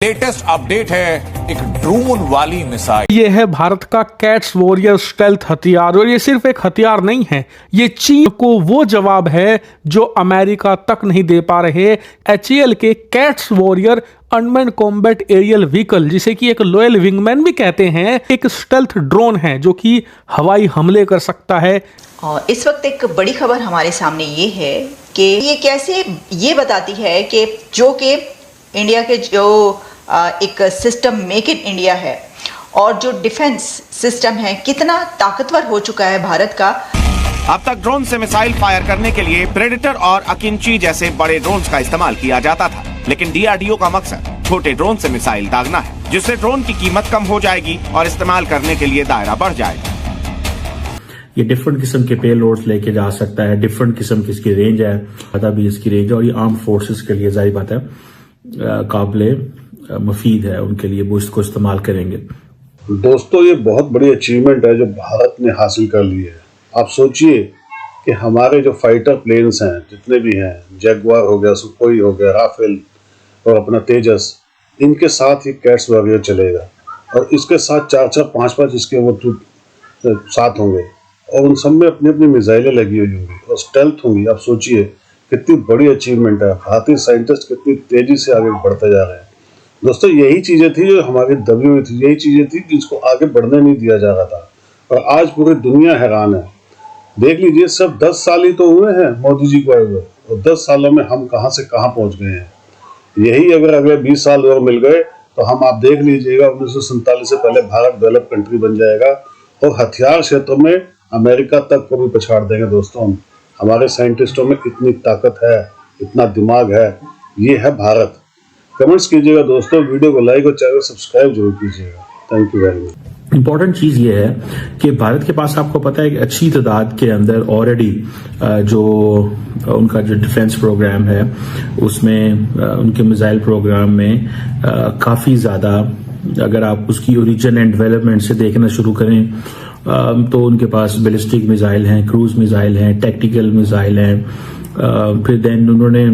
Latest update है एक drone वाली मिसाइल। ये है भारत का कैट्स वॉरियर स्टेल्थ हथियार और ये सिर्फ एक हथियार नहीं है, ये चीन को वो जवाब है जो अमेरिका तक नहीं दे पा रहे। HAL के CATS warrior unmanned combat aerial vehicle, जिसे कि एक लॉयल विंगमैन भी कहते हैं, एक स्टेल्थ ड्रोन है जो कि हवाई हमले कर सकता है। और इस वक्त एक बड़ी खबर हमारे सामने ये है कि ये कैसे ये बताती है कि जो कि इंडिया के जो एक सिस्टम मेक इन इंडिया है और जो डिफेंस सिस्टम है कितना ताकतवर हो चुका है भारत का। अब तक ड्रोन से मिसाइल फायर करने के लिए प्रेडेटर और अकिंची जैसे बड़े ड्रोन्स का इस्तेमाल किया जाता था, लेकिन DRDO का मकसद छोटे ड्रोन से मिसाइल दागना है, जिससे ड्रोन की कीमत कम हो जाएगी और इस्तेमाल करने के लिए दायरा बढ़ जाएगा। ये डिफरेंट किस्म के पेलोड्स लेके जा सकता है, डिफरेंट किस्म की इसकी रेंज है, पता भी इसकी रेंज है और ये आर्म फोर्सेस के लिए जाहिर बात है काबिले मुफीद है, उनके लिए वो इसको इस्तेमाल करेंगे। दोस्तों, ये बहुत बड़ी अचीवमेंट है जो भारत ने हासिल कर ली है। आप सोचिए कि हमारे जो फाइटर प्लेन्स हैं जितने भी हैं, जैगुआर हो गया, सुखोई हो गया, राफेल और अपना तेजस, इनके साथ ही कैट्स वॉरियर चलेगा और इसके साथ 4-4, 5-5 इसके वो साथ होंगे और उन सब में अपनी अपनी मिसाइलें लगी हुई होंगी और स्टेल्थ होंगी। आप सोचिए कितनी बड़ी अचीवमेंट है। भारतीय साइंटिस्ट कितनी तेजी से आगे बढ़ते जा रहे हैं। दोस्तों, यही चीजें थी जो हमारी दबी हुई थी, यही चीजें थी जिसको आगे बढ़ने नहीं दिया जा रहा था और आज पूरी दुनिया हैरान है। देख लीजिए, सब 10 साल ही तो हुए हैं मोदी जी को आए हुए और 10 सालों में हम कहां से कहां पहुंच गए हैं। यही अगर अगले 20 साल और मिल गए तो हम, आप देख लीजिएगा, 1947 से पहले भारत डेवलप कंट्री बन जाएगा और हथियार क्षेत्र में अमेरिका तक को भी पछाड़ देंगे। दोस्तों, हमारे साइंटिस्टों में इतनी ताकत है, इतना दिमाग है। ये है भारत। कमेंट्स कीजिएगा दोस्तों, वीडियो को लाइक और चैनल सब्सक्राइब जरूर कीजिएगा। Thank you very much. Important चीज ये है कि भारत के पास, आपको पता है कि अच्छी तादाद के अंदर ऑलरेडी जो उनका जो डिफेंस प्रोग्राम है उसमें उनके मिसाइल प्रोग्राम में काफी ज्यादा, अगर आप उसकी ओरिजिन एंड डेवलपमेंट से देखना शुरू करें तो उनके पास बैलिस्टिक मिसाइल हैं, क्रूज मिसाइल हैं, टैक्टिकल मिसाइल हैं, फिर देन उन्होंने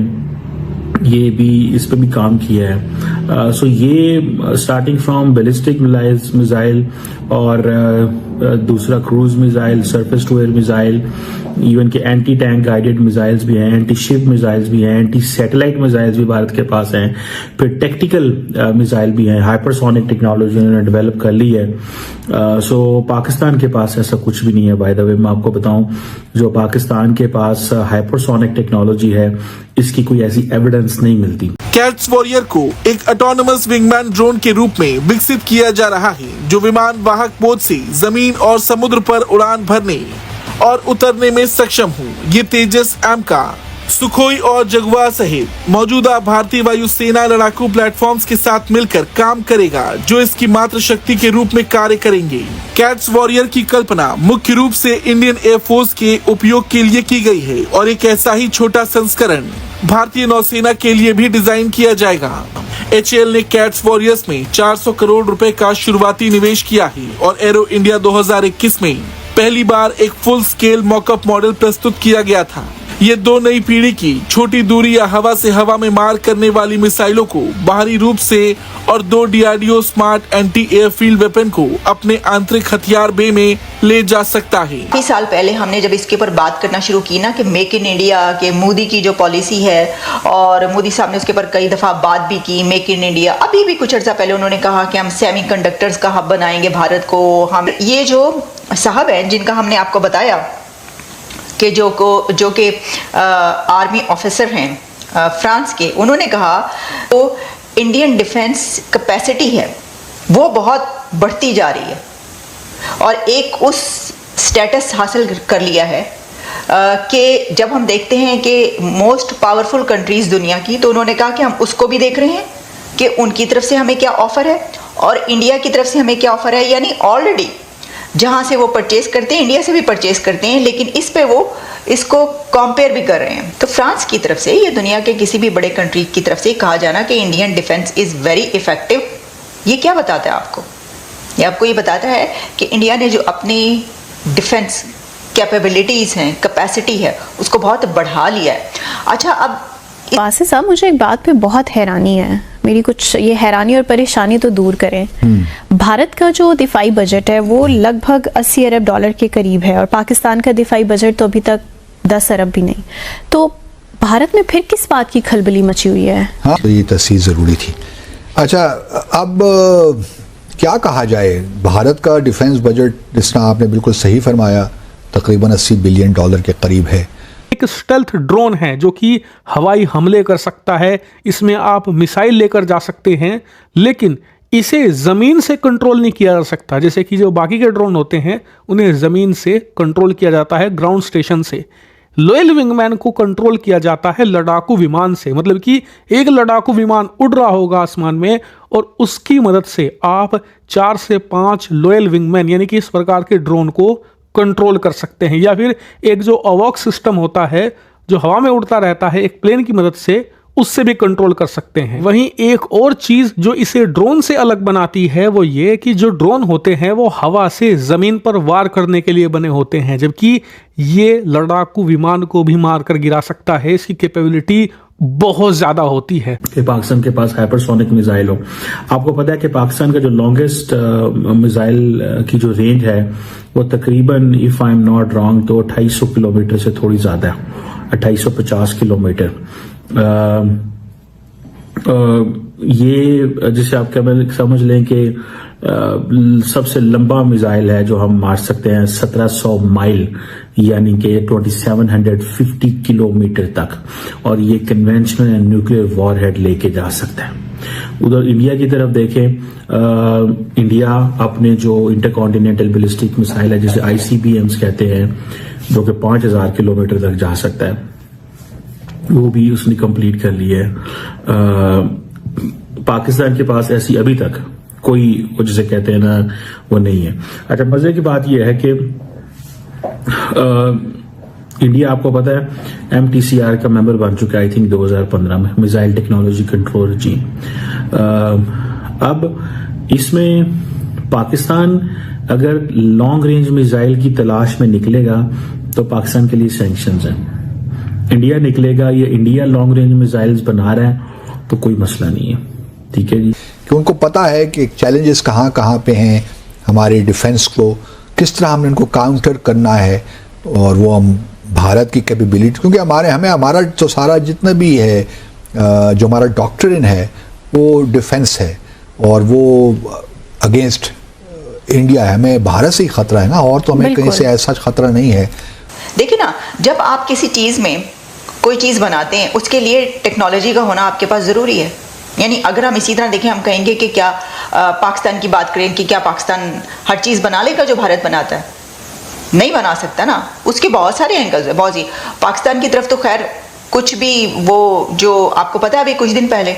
ये भी इस पे भी काम किया है। सो ये स्टार्टिंग फ्रॉम बैलिस्टिक मिसाइल और दूसरा cruise missile, surface to air missile, even के एंटी टैंक गाइडेड मिसाइल्स भी हैं, एंटी शिप मिसाइल्स भी हैं, एंटी सैटेलाइट मिसाइल्स भी भारत के पास हैं, फिर टेक्टिकल मिसाइल भी हैं, हाइपरसोनिक टेक्नोलॉजी उन्होंने डेवलप कर ली है। सो पाकिस्तान के पास ऐसा कुछ भी नहीं है। बाय द वे, मैं आपको बताऊं, जो पाकिस्तान के पास हाइपरसोनिक टेक्नोलॉजी है, इसकी कोई ऐसी एविडेंस नहीं मिलती। कैट्स वॉरियर को एक ऑटोनोमस विंगमैन ड्रोन के रूप में विकसित किया जा रहा है, जो विमान वाहक पोत से जमीन और समुद्र पर उड़ान भरने और उतरने में सक्षम हो। ये तेजस M का सुखोई और जगुआर सहित मौजूदा भारतीय वायुसेना लड़ाकू प्लेटफॉर्म्स के साथ मिलकर काम करेगा, जो इसकी मात्र शक्ति के रूप में कार्य करेंगे। कैट्स वॉरियर की कल्पना मुख्य रूप से इंडियन एयरफोर्स के उपयोग के लिए की गई है और एक ऐसा ही छोटा संस्करण भारतीय नौसेना के लिए भी डिजाइन किया जाएगा। HAL ने कैट्स वॉरियर्स में 400 करोड़ रुपए का शुरुआती निवेश किया है और एरो इंडिया 2021 में पहली बार एक फुल स्केल मॉकअप मॉडल प्रस्तुत किया गया था। ये 2 नई पीढ़ी की छोटी दूरी या हवा से हवा में मार करने वाली मिसाइलों को बाहरी रूप से और 2 DRDO smart anti airfield weapon को अपने आंतरिक हथियार बे में ले जा सकता है। कई साल पहले हमने जब इसके ऊपर बात करना शुरू की ना कि मेक इन इंडिया के मोदी की जो पॉलिसी है, और मोदी साहब ने उसके ऊपर कई दफा बात भी की, मेक इन इंडिया। अभी भी कुछ अर्सा पहले उन्होंने कहा कि हम सेमीकंडक्टर्स का हब बनाएंगे भारत को। हम ये जो साहब हैं जिनका हमने आपको बताया कि जो कि आर्मी ऑफिसर हैं फ्रांस के, उन्होंने कहा तो इंडियन डिफेंस कैपेसिटी है वो बहुत बढ़ती जा रही है और एक उस स्टेटस हासिल कर लिया है कि जब हम देखते हैं कि मोस्ट पावरफुल कंट्रीज दुनिया की, तो उन्होंने कहा कि हम उसको भी देख रहे हैं कि उनकी तरफ से हमें क्या ऑफर है और इंडिया की तरफ से हमें क्या ऑफर है। यानी ऑलरेडी जहाँ से वो परचेज करते हैं, इंडिया से भी परचेज करते हैं, लेकिन इस पे वो इसको कंपेयर भी कर रहे हैं। तो फ्रांस की तरफ से, ये दुनिया के किसी भी बड़े कंट्री की तरफ से कहा जाना कि Indian defence is very effective, ये क्या बताता है आपको? ये आपको ये बताता है कि इंडिया ने जो अपनी डिफेंस कैपेबिलिटीज़ हैं, कैपेसिटी है, उसको बहुत बढ़ा लिया है। अच्छा, अब वासिफ साहब, मुझे एक बात पे बहुत हैरानी है। मेरी कुछ ये हैरानी और परेशानी तो दूर करें। भारत का जो दिफाई बजट है वो लगभग 80 अरब डॉलर के करीब है और पाकिस्तान का दिफाई बजट तो अभी तक 10 अरब भी नहीं। तो भारत में फिर किस बात की खलबली मची हुई है? हाँ, तो ये तस्दीक ज़रूरी थी। अच्छा, अब क्या कहा जाए, भारत का डिफेंस बजट जिस तरह आपने बिल्कुल सही फरमाया तकरीबन 80 बिलियन डॉलर के करीब है। एक स्टेल्थ ड्रोन है जो कि हवाई हमले कर सकता है, इसमें आप मिसाइल लेकर जा सकते हैं, लेकिन इसे ज़मीन से कंट्रोल नहीं किया जा सकता। जैसे कि जो बाकी के ड्रोन होते हैं उन्हें ज़मीन से कंट्रोल किया जाता है, ग्राउंड स्टेशन से। लोयल विंगमैन को कंट्रोल किया जाता है लड़ाकू विमान से, मतलब कि एक लड़ाकू विमान उड़ रहा होगा आसमान में और उसकी मदद से आप 4 से 5 लोयल विंगमैन यानी कि इस प्रकार के ड्रोन को कंट्रोल कर सकते हैं। या फिर एक जो अवॉक सिस्टम होता है जो हवा में उड़ता रहता है एक प्लेन की मदद से, उससे भी कंट्रोल कर सकते हैं। वहीं एक और चीज जो इसे ड्रोन से अलग बनाती है वो ये कि जो ड्रोन होते हैं वो हवा से जमीन पर वार करने के लिए बने होते हैं, जबकि ये लड़ाकू विमान को भी मारकर गिरा सकता है। इसकी कैपेबिलिटी बहुत ज्यादा होती है कि पाकिस्तान के पास हाइपरसोनिक मिसाइल हो। आपको पता है कि पाकिस्तान का जो लॉन्गेस्ट मिसाइल की जो रेंज है वो तकरीबन, if I am not wrong, तो 2800 किलोमीटर से थोड़ी ज्यादा है, 2850 किलोमीटर। ये जिसे आप समझ लें कि सबसे लंबा मिसाइल है जो हम मार सकते हैं 1700 माइल यानी कि 2750 किलोमीटर तक, और ये कन्वेंशनल न्यूक्लियर वॉरहेड लेके जा सकता है। उधर इंडिया की तरफ देखें, इंडिया अपने जो इंटरकॉन्टिनेंटल बैलिस्टिक मिसाइल है जिसे ICBMs कहते हैं, जो कि 5000 किलोमीटर तक जा सकता है, वो भी उसने कंप्लीट कर लिया है। पाकिस्तान के पास ऐसी अभी तक कोई, वो जिसे कहते हैं ना, वो नहीं है। अच्छा, मजे की बात यह है कि इंडिया, आपको पता है, MTCR का मेंबर बन चुका है, आई थिंक 2015 में, मिसाइल टेक्नोलॉजी कंट्रोल रजीम। अब इसमें पाकिस्तान अगर लॉन्ग रेंज मिसाइल की तलाश में निकलेगा तो पाकिस्तान के लिए सैंक्शंस हैं। इंडिया निकलेगा या इंडिया लॉन्ग रेंज मिसाइल्स बना रहा है तो कोई मसला नहीं है, ठीक है जी। कि उनको पता है कि चैलेंजेस कहाँ कहाँ पे हैं हमारे डिफेंस को, किस तरह हमने इनको काउंटर करना है, और वो हम भारत की कैपेबिलिटी, क्योंकि हमारा तो सारा जितना भी है जो हमारा डॉक्ट्रिन है वो डिफेंस है और वो अगेंस्ट इंडिया है। हमें भारत से ही खतरा है ना, और तो हमें कहीं से ऐसा खतरा नहीं है। देखिए ना, जब आप किसी चीज़ में कोई चीज़ बनाते हैं उसके लिए टेक्नोलॉजी का होना आपके पास ज़रूरी है। यानी अगर हम इसी तरह देखें, हम कहेंगे कि क्या पाकिस्तान की बात करें कि क्या पाकिस्तान हर चीज़ बना लेगा जो भारत बनाता है? नहीं बना सकता ना, उसके बहुत सारे एंगल्स है, बहुत ही। पाकिस्तान की तरफ तो खैर कुछ भी, वो जो आपको पता है अभी कुछ दिन पहले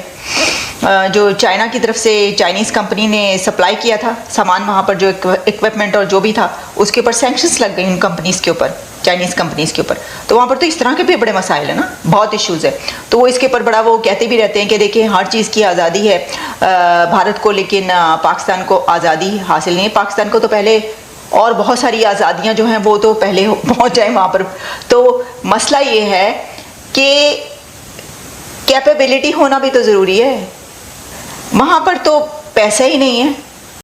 जो चाइना की तरफ से चाइनीज़ कंपनी ने सप्लाई किया था सामान, वहाँ पर जो इक्विपमेंट और जो भी था उसके ऊपर सैंक्शंस लग गई उन कंपनीज़ के ऊपर, चाइनीज़ कंपनीज़ के ऊपर। तो वहाँ पर तो इस तरह के भी बड़े मसाइल है ना, बहुत इश्यूज़ है। तो वो इसके ऊपर बड़ा वो कहते भी रहते हैं कि देखिए हर चीज़ की आज़ादी है भारत को, लेकिन पाकिस्तान को आज़ादी हासिल नहीं है। पाकिस्तान को तो पहले और बहुत सारी आज़ादियाँ जो हैं वो तो पहले पहुँच जाए वहाँ पर। तो मसला ये है कि कैपेबिलिटी होना भी तो ज़रूरी है। वहाँ पर तो पैसा ही नहीं है,